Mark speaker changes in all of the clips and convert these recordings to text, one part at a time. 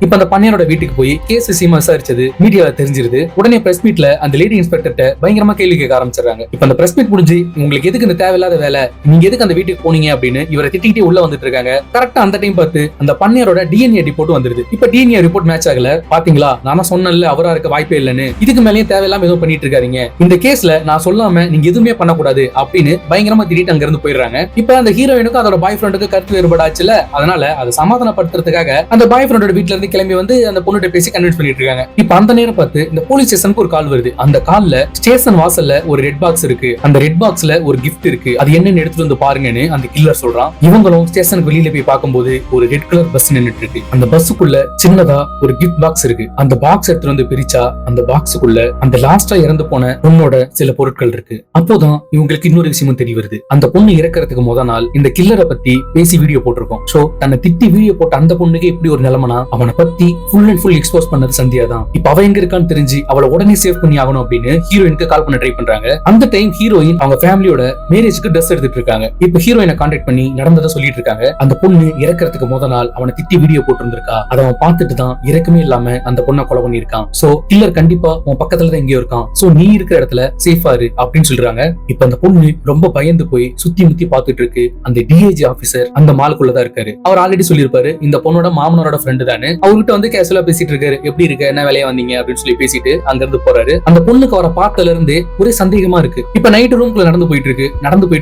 Speaker 1: இப்ப அந்த பையனோட வீட்டுக்கு போய் கேஸ் விஷயமா விசாரிச்சது மீடியால தெரிஞ்சிருது. உடனே பிரஸ் மீட்ல அந்த லேடி இன்ஸ்பெக்டர்ட்ட பயங்கரமா கேள்வி கேட்க ஆரம்பிச்சிடறாங்க. இப்ப அந்த பிரஸ் மீட் முடிஞ்சு உங்களுக்கு எதுக்கு இந்த தேவையில்லாத வேலை, நீங்க எதுக்கு அந்த வீட்டுக்கு போனீங்க அப்படின்னு இவரை திட்டிக்கிட்டே உள்ள வந்துட்டு இருக்காங்க. கரெக்டா அந்த டைம் பார்த்து அந்த பையனோட டிஎன்ஏ ரிப்போர்ட் வந்துருது. இப்ப டிஎன்ஏ ரிப்போர்ட் மேட்ச் ஆகல. பாத்தீங்களா, நான் சொன்னேன்ல அவரா இருக்க வாய்ப்பே இல்லன்னு, இதுக்கு மேலேயே தேவையில்லாம எதுவும் பண்ணிட்டு இருக்காங்க, இந்த கேஸ்ல நான் சொல்லாம நீங்க எதுவுமே பண்ணக்கூடாது அப்படின்னு பயங்கரமா திட்டிட்டு அங்க இருந்து போயிடுறாங்க. இப்ப அந்த ஹீரோயினுக்கு அதோட பாய் ஃப்ரெண்டுக்கு கருத்து வேறுபாடாச்சுல, அதனால அதை சமாதானப்படுத்துறதுக்காக அந்த பாய் ஃப்ரெண்டோட வீட்டுல இருந்து கிளம்பி வந்து அந்த பொண்ணுகிட்ட பேசி கன்வின்ஸ் பண்ணிட்டு இருக்காங்க. இப்ப அந்த நேரம் பார்த்து இந்த போலீஸ் ஸ்டேஷனுக்கு ஒரு கால் வருது. அந்த கால்ல ஸ்டேஷன் வாசல்ல ஒரு ரெட் பாக்ஸ் இருக்கு, அந்த ரெட் பாக்ஸ்ல ஒரு கிஃப்ட் இருக்கு, அது என்னன்னு எடுத்துட்டு வந்து பாருங்கன்னு அந்த கில்லர் சொல்றான். இவங்களும் ஸ்டேஷனுக்கு வெளியில போய் பார்க்கும்போது ஒரு ரெட் கலர் பஸ் நின்னுட்டு இருக்கு. அந்த பஸ்ஸுக்குள்ள சின்னதா ஒரு கிஃப்ட் பாக்ஸ் இருக்கு. அந்த பாக்ஸ் எடுத்துட்டு வந்து பிரிச்சா அந்த பாக்ஸுக்குள்ள அந்த லாஸ்டா இறந்து போன பொண்ணோட சில பொருட்கள் இருக்கு. அப்போதான் இவங்களுக்கு இன்னொரு விஷயமும் தெரிய வருது. அந்த பொண்ணு இறக்கிறதுக்கு முத நாள் இந்த கில்லரை பத்தி பேசி வீடியோ போட்டிருக்கோம். சோ தன்னை திட்டி வீடியோ போட்ட அந்த பொண்ணுக்கு இப்படி ஒரு நிலைமைனா அவனை பத்தி ஃபுல் அண்ட் ஃபுல் எக்ஸ்போஸ் பண்ணது சந்தியா தான். இப்ப அவ எங்க இருக்கான்னு தெரிஞ்சு அவளை உடனே சேவ் பண்ணி ஆகணும் அப்படின்னு ஹீரோயினுக்கு கால் பண்ண ட்ரை பண்றாங்க. அந்த டைம் ஹீரோயின் அவங்க ஃபேமிலியோட மேரேஜ்க்கு ட்ரெஸ் எடுத்துட்டு இருக்காங்க. இப்ப ஹீரோயினை கான்டாக்ட் பண்ணி நடந்ததை சொல்லிட்டு இருக்காங்க. அந்த பொண்ணு இறக்கிறதுக்கு முத நாள் அவனை திட்டி வீடியோ போட்டிருந்திருக்கா. அதை அவன் பார்த்துட்டு தான் இறக்கமே இல்லாம அந்த பொண்ணை கொலை பண்ணிருக்கான். சோ கில்லர் கண்டிப்பா உன் பக்கத்துல தான் எங்கேயோ இருக்கான். சோ நீ இருக்கிற இடத்துல சேஃபா இரு அப்படின்னு சொல்றாங்க. இப்ப அந்த பொண்ணு ரொம்ப பயந்து போய் சுத்தி முத்தி பார்த்துட்டு இருக்கு. அந்த டிஐஜி ஆபீசர் அந்த மாலுக்குள்ளதான் இருக்காரு. அவர் ஆல்ரெடி சொல்லியிருப்பாரு இந்த பொண்ணோட மாமனோட ஃப்ரெண்டு தானே. அவர்கிட்ட வந்து கேஷுவலா பேசிட்டு இருக்காரு. எப்படி இருக்க, என்ன வேலையா வந்தீங்க அப்படின்னு சொல்லி பேசிட்டு அங்க இருந்து போறாரு. அந்த பொண்ணுக்கு அவரை பார்த்ததுல இருந்து ஒரே சந்தேகமா இருக்கு. இப்ப நைட் ரூம்குள்ள நடந்து போயிட்டு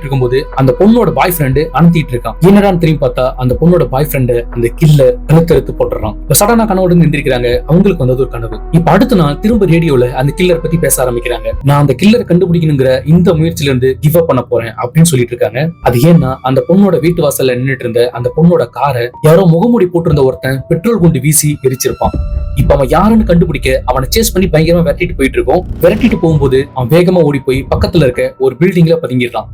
Speaker 1: இருக்கும்போது அந்த பொண்ணோட பாய் ஃப்ரெண்டு அனுத்திட்டு இருக்கான். என்னடான்னு திரும்பி பார்த்தா அந்த பொண்ணோட பாய் ஃப்ரெண்டு அந்த கில்ல கழுத்தறுத்து போட்டுறான். இப்ப சடனா கனவோடு நின்றுக்கிறாங்க. அவங்களுக்கு வந்தது ஒரு கனவு. இப்ப அடுத்த நாள் திரும்ப ரேடியோல அந்த கில்லர் பத்தி பேச ஆரம்பிக்கிறாங்க. நான் அந்த கில்லரை கண்டுபிடிக்கணுங்கிற இந்த முயற்சியில இருந்து கிவ் அப் பண்ண போறேன் அப்படின்னு சொல்லிட்டு இருக்காங்க. அது ஏன்னா அந்த பொண்ணோட வீட்டு வாசல்ல நின்னுட்டு இருந்த அந்த பொண்ணோட காரை யாரோ முகமூடி போட்டிருந்த ஒருத்தன் பெட்ரோல் குண்டு வீசி எரிச்சிருப்பான். இப்ப அவன் யாருன்னு கண்டுபிடிக்க அவனை சேஸ் பண்ணி பயங்கரமா விரட்டிட்டு போயிட்டு இருக்கோம். விரட்டிட்டு போகும்போது அவன் வேகமா ஓடி போய் பக்கத்துல இருக்க ஒரு பில்டிங்ல பதுங்கிடுறான்.